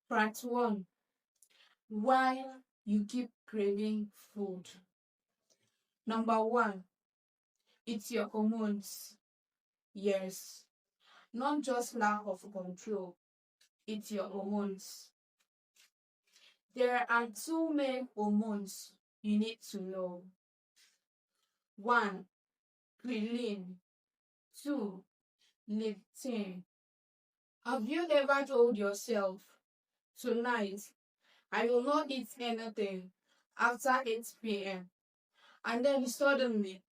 Part 1. Why you keep craving food. Number 1. It's your hormones. Yes. Not just lack of control. It's your hormones. There are two main hormones you need to know. 1. Ghrelin. 2. Leptin. Have you ever told yourself, tonight, I will not eat anything after 8 p.m. and then suddenly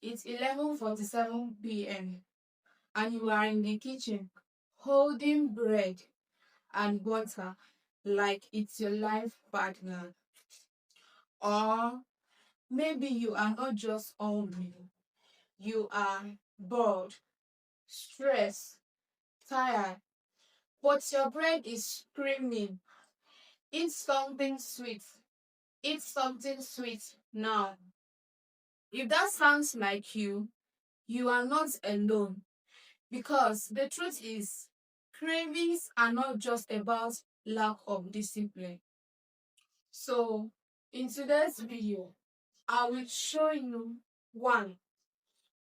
it's 11:47 p.m. and you are in the kitchen holding bread and butter like it's your life partner? Or maybe you are not just hungry, you are bored, stressed, tired, but your brain is screaming, eat something sweet, eat something sweet now. If that sounds like you are not alone, because the truth is, cravings are not just about lack of discipline. So, in today's video, I will show you 1.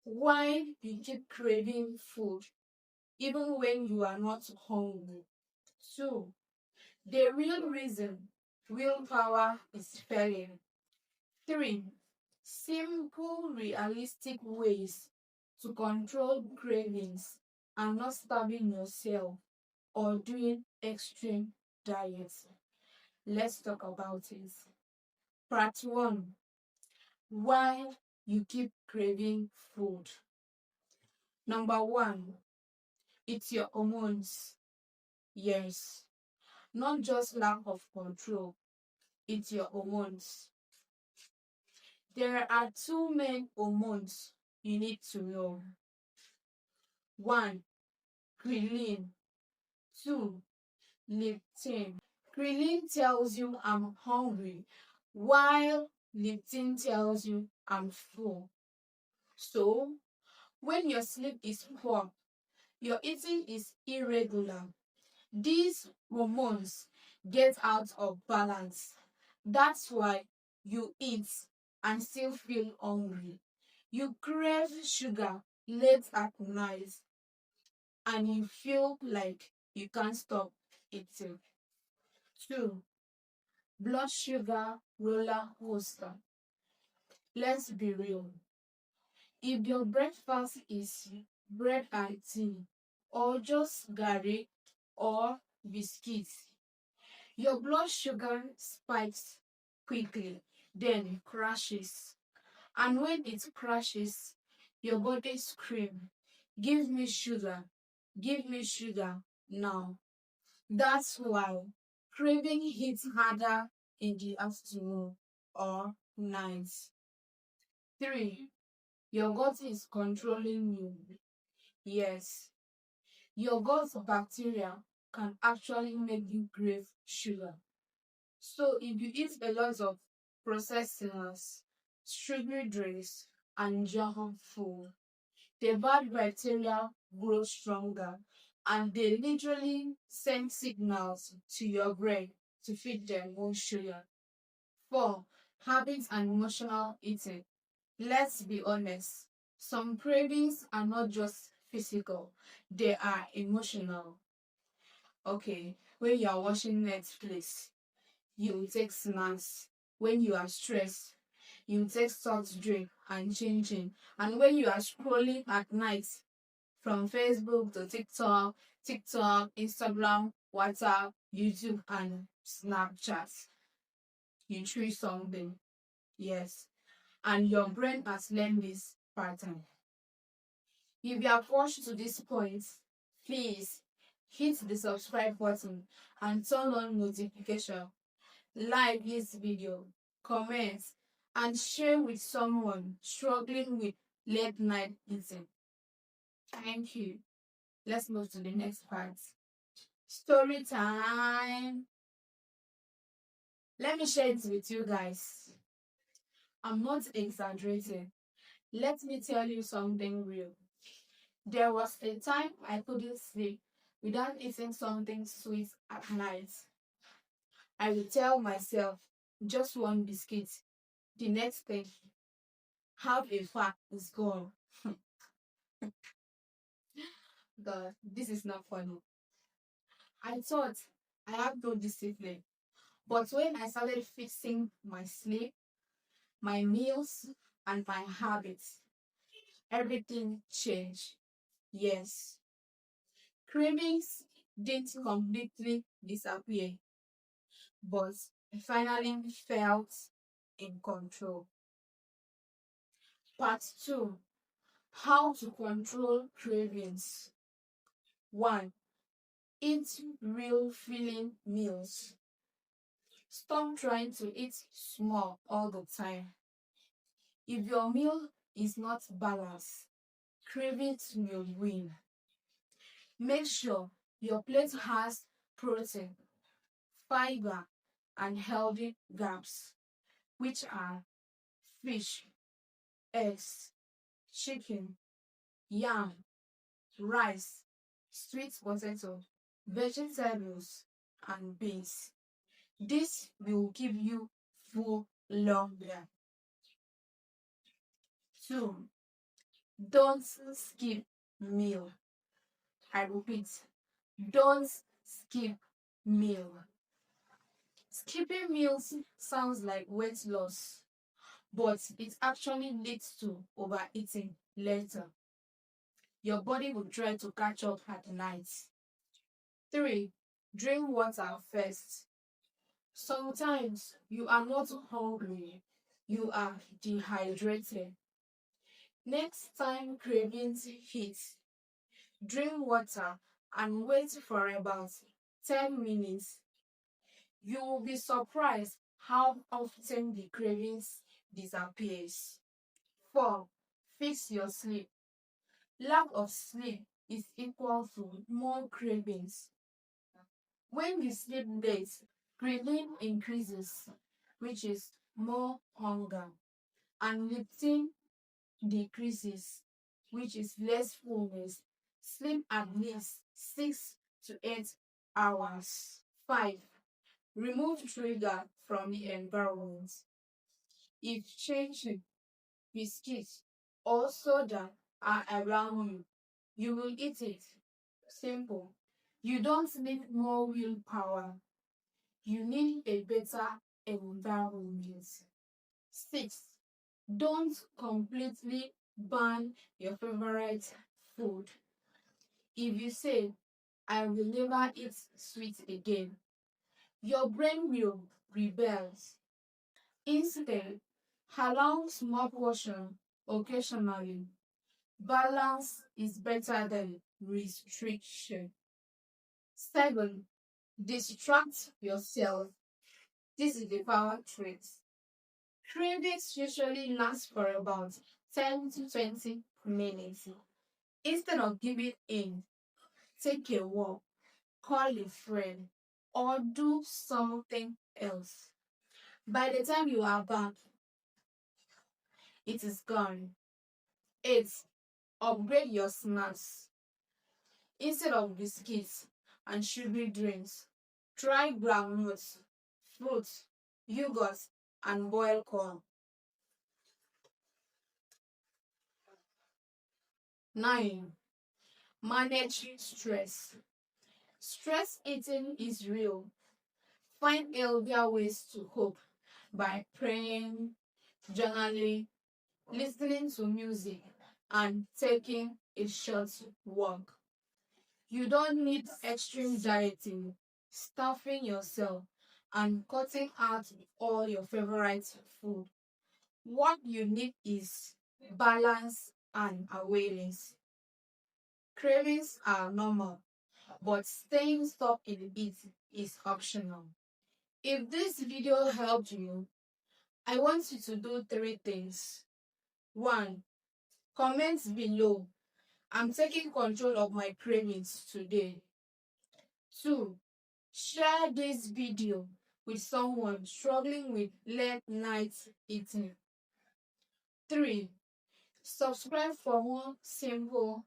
Why you keep craving food even when you are not hungry. 2. The real reason willpower is failing. 3. Simple, realistic ways to control cravings and not starving yourself or doing extreme diets. Let's talk about it. Part 1. Why you keep craving food. Number 1. It's your hormones. Yes. Not just lack of control. It's your hormones. There are two main hormones you need to know. 1. Ghrelin. 2. Leptin. Ghrelin tells you I'm hungry, while leptin tells you I'm full. So, when your sleep is poor, your eating is irregular, these hormones get out of balance. That's why you eat and still feel hungry. You crave sugar late at night and you feel like you can't stop eating. 2. Blood sugar roller coaster. Let's be real. If your breakfast is bread and tea, or just garri or biscuits, your blood sugar spikes quickly, then crashes. And when it crashes, your body screams, give me sugar now. That's why craving hits harder in the afternoon or night. 3. Your gut is controlling you. Yes, your gut bacteria can actually make you crave sugar. So if you eat a lot of processed snacks, sugary drinks, and junk food, the bad bacteria grow stronger and they literally send signals to your brain to feed them more sugar. 4. Habits and emotional eating. Let's be honest, some cravings are not just physical, they are emotional. Okay, when you are watching Netflix, you take snacks. When you are stressed, you take soft drink and changing. And when you are scrolling at night from Facebook to TikTok, Instagram, WhatsApp, YouTube, and Snapchat, you chew something. Yes. And your brain has learned this pattern. If you are pushed to this point, please hit the subscribe button and turn on notification. Like this video, comment, and share with someone struggling with late night eating. Thank you. Let's move to the next part. Story time. Let me share it with you guys. I'm not exaggerating. Let me tell you something real. There was a time I couldn't sleep without eating something sweet at night. I will tell myself, just one biscuit. The next thing, half a pack is gone. God, this is not funny. I thought I have no discipline. But when I started fixing my sleep, my meals, and my habits, everything changed. Yes, cravings didn't completely disappear, but I finally felt in control. Part 2: How to control cravings. 1. Eat real filling meals. Stop trying to eat small all the time. If your meal is not balanced, cravings will win. Make sure your plate has protein, fiber, and healthy carbs, which are fish, eggs, chicken, yam, rice, sweet potato, vegetables, and beans. This will keep you full longer. 2. Don't skip meal. I repeat, don't skip meal. Skipping meals sounds like weight loss, but it actually leads to overeating later. Your body will try to catch up at night. 3. Drink water first. Sometimes you are not hungry, you are dehydrated. Next time cravings hit, drink water and wait for about 10 minutes. You will be surprised how often the cravings disappears. 4. Fix your sleep. Lack of sleep is equal to more cravings. When you sleep late, craving increases, which is more hunger, and leptin decreases, which is less fullness. Sleep at least 6 to 8 hours. 5. Remove trigger from the environment. If changing biscuits or soda are around you, you will eat it. Simple. You don't need more willpower. You need a better environment. 6. Don't completely ban your favorite food. If you say, I will never eat sweet again, your brain will rebel. Instead, allow small portion occasionally. Balance is better than restriction. 7. Distract yourself. This is the power trait. Cravings usually last for about 10 to 20 minutes. Instead of giving in, take a walk, call a friend, or do something else. By the time you are back, it is gone. 8. Upgrade your snacks. Instead of biscuits and sugary drinks, try groundnuts, fruits, yogurt, and boiled corn. 9. Manage stress. Stress eating is real. Find healthier ways to cope by praying, journaling, listening to music, and taking a short walk. You don't need extreme dieting, starving yourself, and cutting out all your favorite food. What you need is balance and awareness. Cravings are normal, but staying stuck in it is optional. If this video helped you, I want you to do 3 things. 1. Comment below. I'm taking control of my cravings today. 2. Share this video with someone struggling with late night eating. 3. Subscribe for more simple,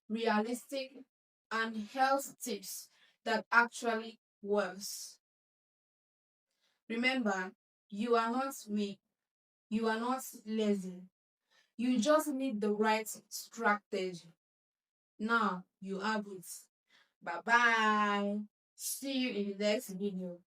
realistic, and health tips that actually works. Remember, you are not weak, you are not lazy. You just need the right strategy. Now you have it. Bye bye. See you in the next video.